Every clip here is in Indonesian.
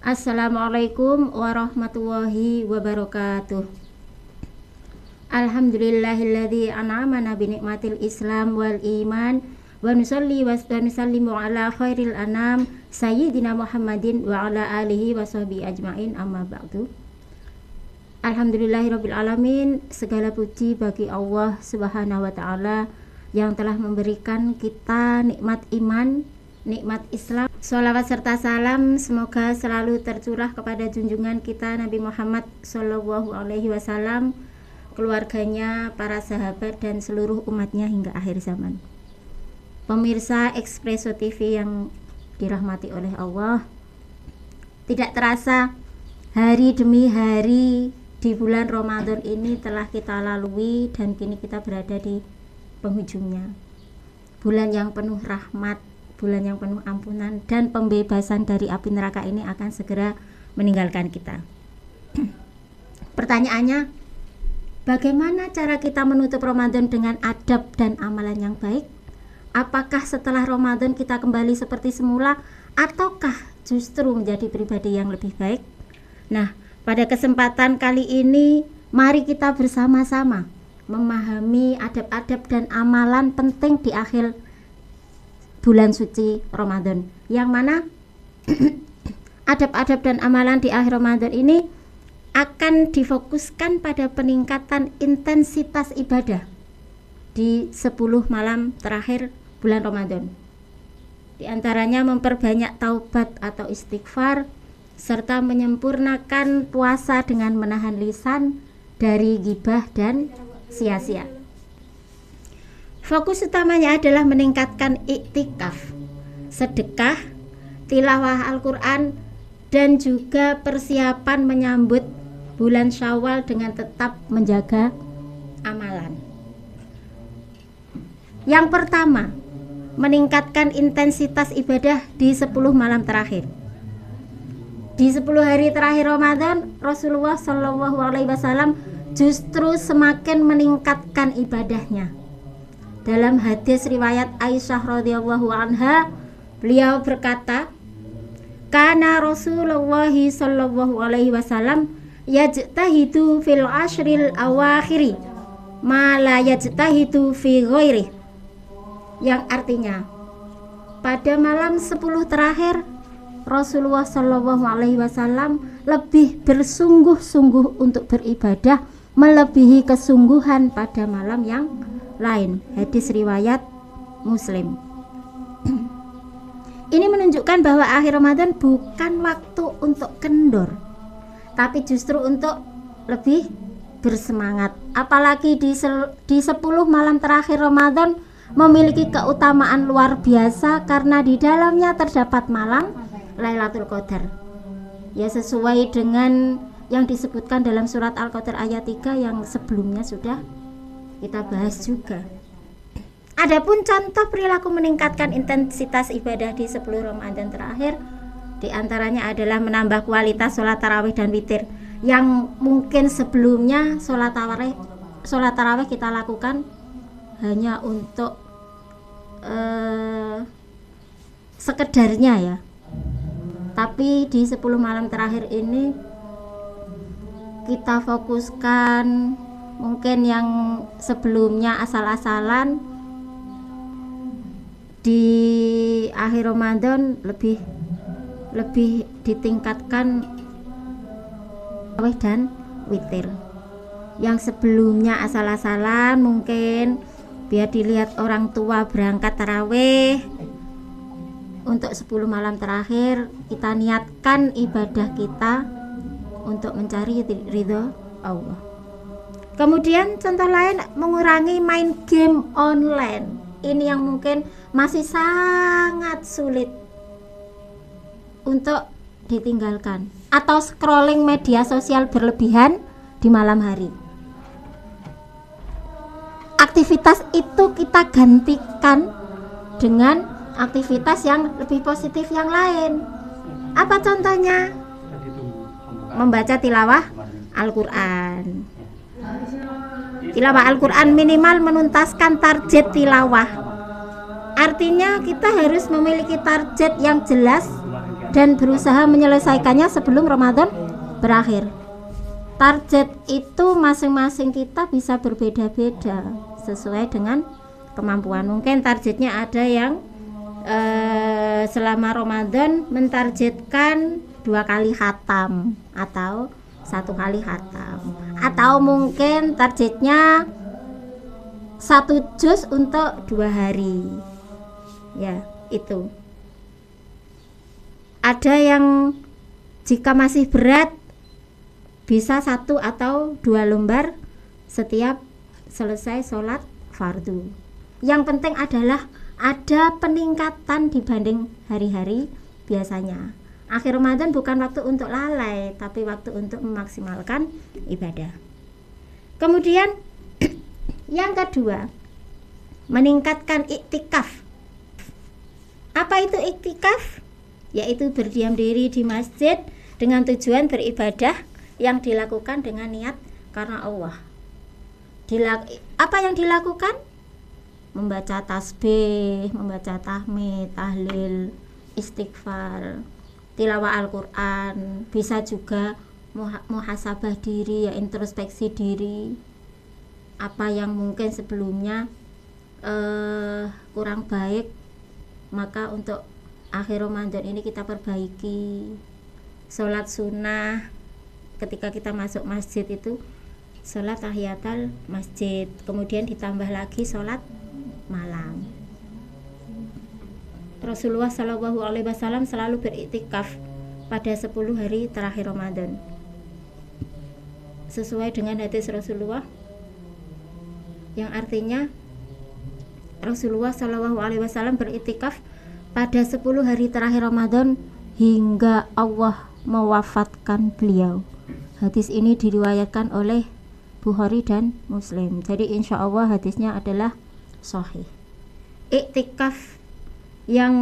Assalamualaikum warahmatullahi wabarakatuh. Alhamdulillahilladzi an'amana bi nikmatil Islam wal iman wa nusalli wa nusallimu ala khairil anam sayyidina Muhammadin wa ala alihi wa sahbihi ajmain, amma ba'du. Alhamdulillahirabbil alamin, segala puji bagi Allah Subhanahu wa taala yang telah memberikan kita nikmat iman, nikmat Islam. Sholawat serta salam semoga selalu tercurah kepada junjungan kita Nabi Muhammad Sallallahu Alaihi Wasallam, keluarganya, para sahabat dan seluruh umatnya hingga akhir zaman. Pemirsa Expresso TV yang dirahmati oleh Allah, tidak terasa hari demi hari di bulan Ramadan ini telah kita lalui dan kini kita berada di penghujungnya. Bulan yang penuh rahmat, bulan yang penuh ampunan dan pembebasan dari api neraka ini akan segera meninggalkan kita. Pertanyaannya, bagaimana cara kita menutup Ramadan dengan adab dan amalan yang baik? Apakah setelah Ramadan kita kembali seperti semula ataukah justru menjadi pribadi yang lebih baik? Nah, pada kesempatan kali ini mari kita bersama-sama memahami adab-adab dan amalan penting di akhir bulan suci Ramadan, yang mana adab-adab dan amalan di akhir Ramadan ini akan difokuskan pada peningkatan intensitas ibadah di 10 malam terakhir bulan Ramadan. Di antaranya memperbanyak taubat atau istighfar, serta menyempurnakan puasa dengan menahan lisan dari ghibah dan sia-sia. Fokus utamanya adalah meningkatkan iktikaf, sedekah, tilawah Al-Quran, dan juga persiapan menyambut bulan Syawal dengan tetap menjaga amalan. Yang pertama, meningkatkan intensitas ibadah di 10 malam terakhir. Di 10 hari terakhir Ramadan, Rasulullah SAW justru semakin meningkatkan ibadahnya. Dalam hadis riwayat Aisyah radhiyallahu anha, beliau berkata, "Kana Rasulullah sallallahu alaihi wasallam yajtahidu fil ashril awakhiri ma la yajtahidu fi ghairi." Yang artinya, pada malam 10 terakhir Rasulullah sallallahu alaihi wasallam lebih bersungguh-sungguh untuk beribadah melebihi kesungguhan pada malam yang lain. Hadis riwayat Muslim. Ini menunjukkan bahwa akhir Ramadan bukan waktu untuk kendor, tapi justru untuk lebih bersemangat. Apalagi di 10 malam terakhir Ramadan memiliki keutamaan luar biasa karena di dalamnya terdapat malam Lailatul Qadar. Ya, sesuai dengan yang disebutkan dalam surat Al-Qadar ayat 3 yang sebelumnya sudah kita bahas juga. Adapun contoh perilaku meningkatkan intensitas ibadah di 10 Ramadan terakhir, di antaranya adalah menambah kualitas sholat tarawih dan witir, yang mungkin sebelumnya sholat tarawih kita lakukan hanya untuk sekedarnya ya. Tapi di 10 malam terakhir ini kita fokuskan, mungkin yang sebelumnya asal-asalan, di akhir Ramadan lebih ditingkatkan tarawih dan witir. Yang sebelumnya asal-asalan mungkin biar dilihat orang tua berangkat tarawih, untuk 10 malam terakhir kita niatkan ibadah kita untuk mencari ridho Allah. Kemudian contoh lain, mengurangi main game online. Ini yang mungkin masih sangat sulit untuk ditinggalkan. Atau scrolling media sosial berlebihan di malam hari. Aktivitas itu kita gantikan dengan aktivitas yang lebih positif yang lain. Apa contohnya? Membaca tilawah Al-Quran. Tilawah Al-Quran minimal menuntaskan target tilawah. Artinya kita harus memiliki target yang jelas dan berusaha menyelesaikannya sebelum Ramadan berakhir. Target itu masing-masing kita bisa berbeda-beda sesuai dengan kemampuan. Mungkin targetnya ada yang selama Ramadan mentargetkan 2 kali khatam atau 1 kali khatam, atau mungkin targetnya 1 juz untuk 2 hari. Ya, itu. Ada yang jika masih berat bisa 1 atau 2 lembar setiap selesai sholat fardu. Yang penting adalah ada peningkatan dibanding hari-hari biasanya. Akhir Ramadan bukan waktu untuk lalai, tapi waktu untuk memaksimalkan ibadah. Kemudian yang kedua, meningkatkan iktikaf. Apa itu iktikaf? Yaitu berdiam diri di masjid dengan tujuan beribadah yang dilakukan dengan niat karena Allah. Apa yang dilakukan? Membaca tasbih, membaca tahmid, tahlil, istighfar, tilawah Al-Quran. Bisa juga muhasabah diri, ya introspeksi diri, apa yang mungkin sebelumnya kurang baik, maka untuk akhir Ramadan ini kita perbaiki. Sholat sunnah ketika kita masuk masjid itu sholat tahiyatul masjid, kemudian ditambah lagi sholat malam. Rasulullah SAW selalu beriktikaf pada 10 hari terakhir Ramadan. Sesuai dengan hadis Rasulullah yang artinya Rasulullah SAW beriktikaf pada 10 hari terakhir Ramadan hingga Allah mewafatkan beliau. Hadis ini diriwayatkan oleh Bukhari dan Muslim. Jadi insya Allah hadisnya adalah sahih. Iktikaf yang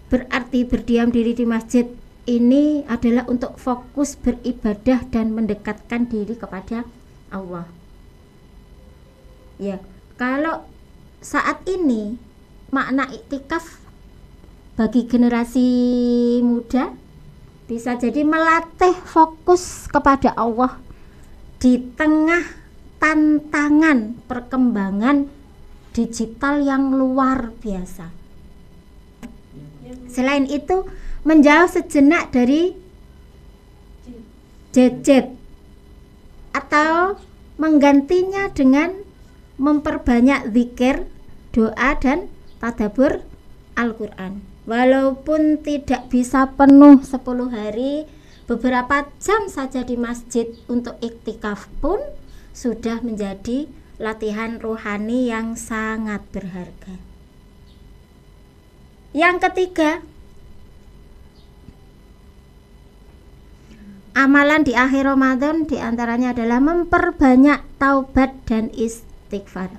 berarti berdiam diri di masjid ini adalah untuk fokus beribadah dan mendekatkan diri kepada Allah. Ya, kalau saat ini makna iktikaf bagi generasi muda bisa jadi melatih fokus kepada Allah di tengah tantangan perkembangan digital yang luar biasa. Selain itu, menjauh sejenak dari gadget atau menggantinya dengan memperbanyak zikir, doa dan tadabbur Al-Quran. Walaupun tidak bisa penuh 10 hari, beberapa jam saja di masjid untuk iktikaf pun sudah menjadi latihan rohani yang sangat berharga. Yang ketiga, amalan di akhir Ramadan diantaranya adalah memperbanyak taubat dan istighfar.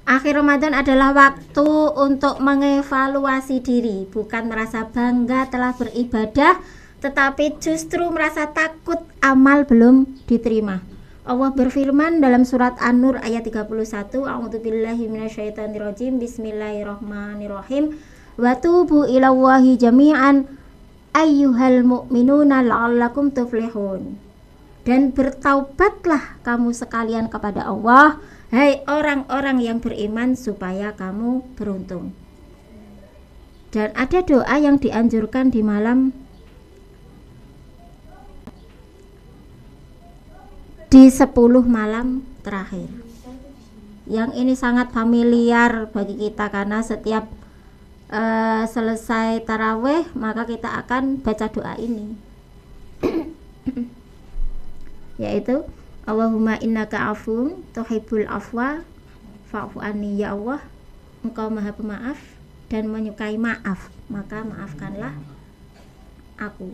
Akhir Ramadan adalah waktu untuk mengevaluasi diri, bukan merasa bangga telah beribadah, tetapi justru merasa takut amal belum diterima. Allah berfirman dalam surat An-Nur ayat 31, A'udzubillahi minasyaitonirrajim, Bismillahirrahmanirrahim, wa tubu ilallahi jami'an ayyuhal mu'minuna la'allakum tuflihun. Dan bertaubatlah kamu sekalian kepada Allah, hai orang-orang yang beriman, supaya kamu beruntung. Dan ada doa yang dianjurkan di malam di 10 malam terakhir. Yang ini sangat familiar bagi kita karena setiap selesai taraweh maka kita akan baca doa ini. Yaitu Allahumma innaka afun tuhibbul afwa fa'fu anni, ya Allah, Engkau Maha Pemaaf dan menyukai maaf, maka maafkanlah aku.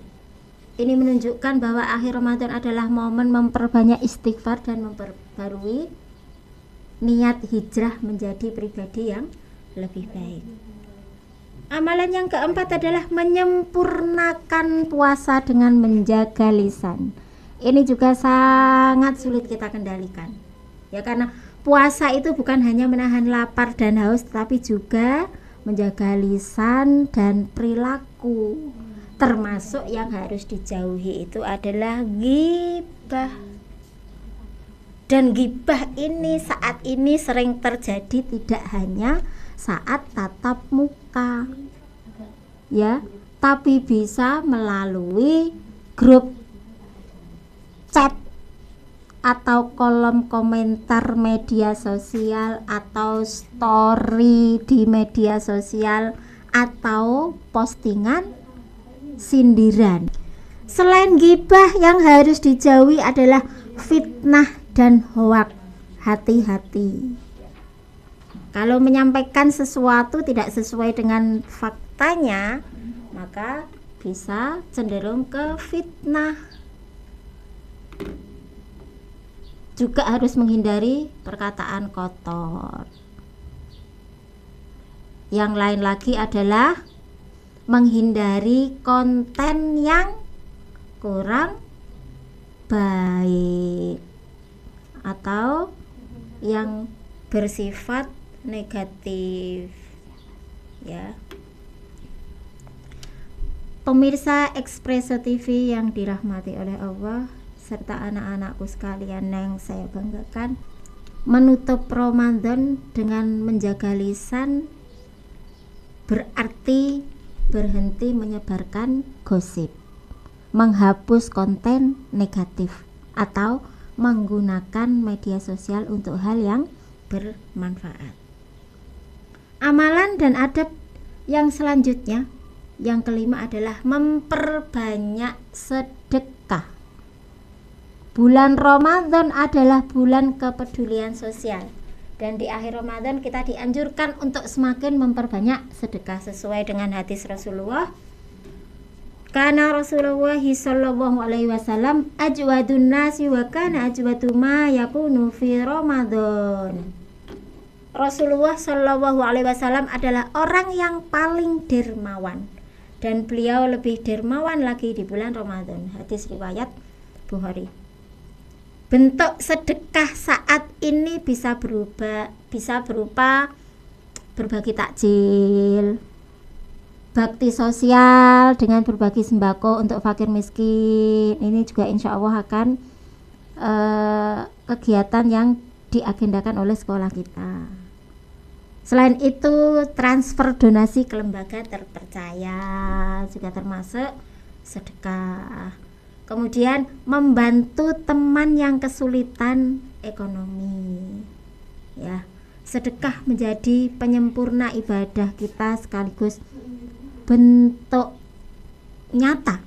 Ini menunjukkan bahwa akhir Ramadan adalah momen memperbanyak istighfar dan memperbarui niat hijrah menjadi pribadi yang lebih baik. Amalan yang keempat adalah menyempurnakan puasa dengan menjaga lisan. Ini juga sangat sulit kita kendalikan. Ya, karena puasa itu bukan hanya menahan lapar dan haus, tetapi juga menjaga lisan dan perilaku perilaku. Termasuk yang harus dijauhi itu adalah ghibah. Dan ghibah ini saat ini sering terjadi tidak hanya saat tatap muka, ya, tapi bisa melalui grup chat atau kolom komentar media sosial atau story di media sosial atau postingan sindiran. Selain ghibah, yang harus dijauhi adalah fitnah dan hoak. Hati-hati. Kalau menyampaikan sesuatu tidak sesuai dengan faktanya, maka bisa cenderung ke fitnah. Juga harus menghindari perkataan kotor. Yang lain lagi adalah menghindari konten yang kurang baik atau yang bersifat negatif, ya. Pemirsa Expresso TV yang dirahmati oleh Allah serta anak-anakku sekalian yang saya banggakan, menutup Ramadan dengan menjaga lisan berarti berhenti menyebarkan gosip, menghapus konten negatif, atau menggunakan media sosial untuk hal yang bermanfaat. Amalan dan adab yang selanjutnya, yang kelima adalah memperbanyak sedekah. Bulan Ramadan adalah bulan kepedulian sosial, dan di akhir Ramadan kita dianjurkan untuk semakin memperbanyak sedekah sesuai dengan hadis Rasulullah. Karena Rasulullah sallallahu alaihi wasallam ajwadun nasi wa kana ajwadu ma yakunu fi Ramadan. Rasulullah sallallahu alaihi wasallam adalah orang yang paling dermawan, dan beliau lebih dermawan lagi di bulan Ramadan. Hadis riwayat Bukhari. Bentuk sedekah saat ini bisa berupa berbagi takjil, bakti sosial dengan berbagi sembako untuk fakir miskin. Ini juga insya Allah akan kegiatan yang diagendakan oleh sekolah kita. Selain itu, transfer donasi ke lembaga terpercaya juga termasuk sedekah. Kemudian membantu teman yang kesulitan ekonomi, ya. Sedekah menjadi penyempurna ibadah kita sekaligus bentuk nyata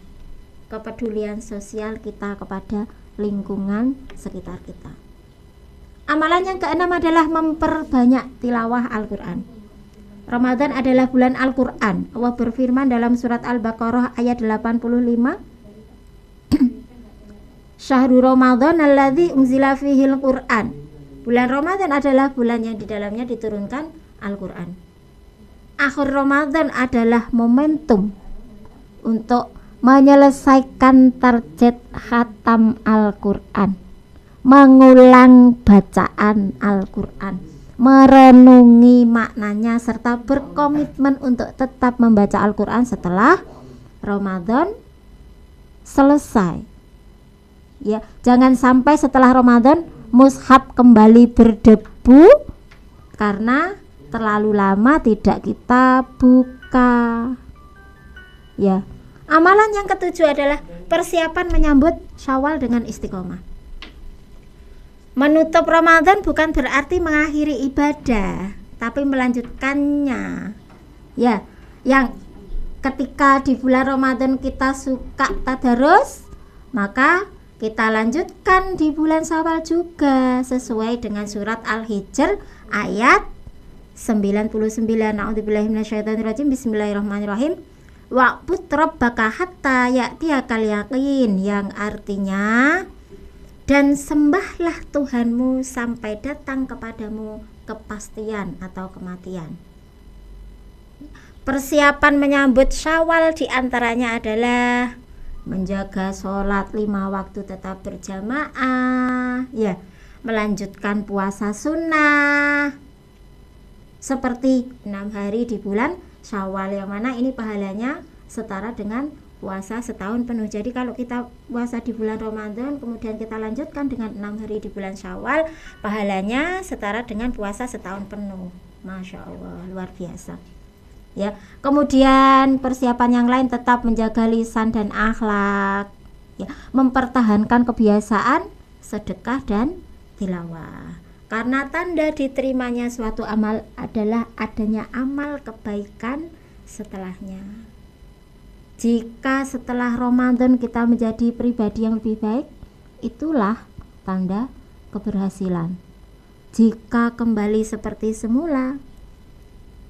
kepedulian sosial kita kepada lingkungan sekitar kita. Amalan yang keenam adalah memperbanyak tilawah Al-Quran. Ramadan adalah bulan Al-Quran. Allah berfirman dalam surat Al-Baqarah ayat 85, Syahrul Ramadan alladzi unzila fihil Qur'an. Bulan Ramadan adalah bulan yang di dalamnya diturunkan Al-Quran. Akhir Ramadan adalah momentum untuk menyelesaikan target khatam Al-Quran, mengulang bacaan Al-Quran, merenungi maknanya, serta berkomitmen untuk tetap membaca Al-Quran setelah Ramadan selesai. Ya, jangan sampai setelah Ramadan mushaf kembali berdebu karena terlalu lama tidak kita buka. Ya. Amalan yang ketujuh adalah persiapan menyambut Syawal dengan istiqomah. Menutup Ramadan bukan berarti mengakhiri ibadah, tapi melanjutkannya. Ya, yang ketika di bulan Ramadan kita suka tadarus, maka kita lanjutkan di bulan Syawal juga sesuai dengan surat Al-Hijr ayat 99. A'udzubillahi minasyaitonirrajim. Bismillahirrahmanirrahim. Wa'bud rabbaka hatta ya'tiyakal yaqin, yang artinya dan sembahlah Tuhanmu sampai datang kepadamu kepastian atau kematian. Persiapan menyambut Syawal diantaranya adalah menjaga sholat 5 waktu tetap berjamaah, ya, melanjutkan puasa sunnah seperti 6 hari di bulan Syawal, yang mana ini pahalanya setara dengan puasa setahun penuh. Jadi kalau kita puasa di bulan Ramadan kemudian kita lanjutkan dengan 6 hari di bulan Syawal, pahalanya setara dengan puasa setahun penuh. Masya Allah, luar biasa ya. Kemudian persiapan yang lain tetap menjaga lisan dan akhlak ya, mempertahankan kebiasaan sedekah dan tilawah. Karena tanda diterimanya suatu amal adalah adanya amal kebaikan setelahnya. Jika setelah Ramadan kita menjadi pribadi yang lebih baik, itulah tanda keberhasilan. Jika kembali seperti semula,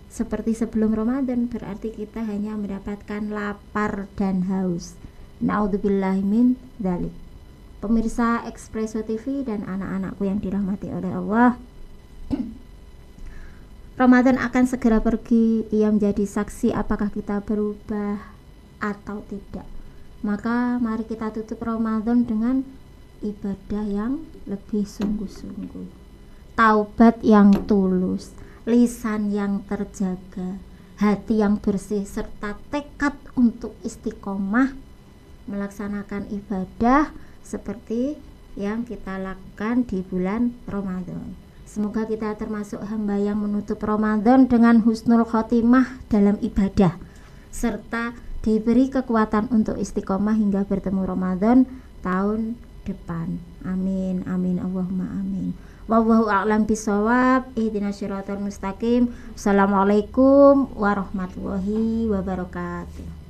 seperti sebelum Ramadan, berarti kita hanya mendapatkan lapar dan haus. Naudzubillahi min dzalik. Pemirsa Expresso TV dan anak-anakku yang dirahmati oleh Allah, Ramadan akan segera pergi. Ia menjadi saksi apakah kita berubah atau tidak. Maka mari kita tutup Ramadan dengan ibadah yang lebih sungguh-sungguh, taubat yang tulus, lisan yang terjaga, hati yang bersih, serta tekad untuk istiqomah melaksanakan ibadah seperti yang kita lakukan di bulan Ramadan. Semoga kita termasuk hamba yang menutup Ramadan dengan husnul khotimah dalam ibadah, serta diberi kekuatan untuk istiqomah hingga bertemu Ramadan tahun depan. Amin, amin, Allahumma amin. Wallahu a'lam bishawab. Ihdinas siratal mustaqim. Assalamualaikum warahmatullahi wabarakatuh.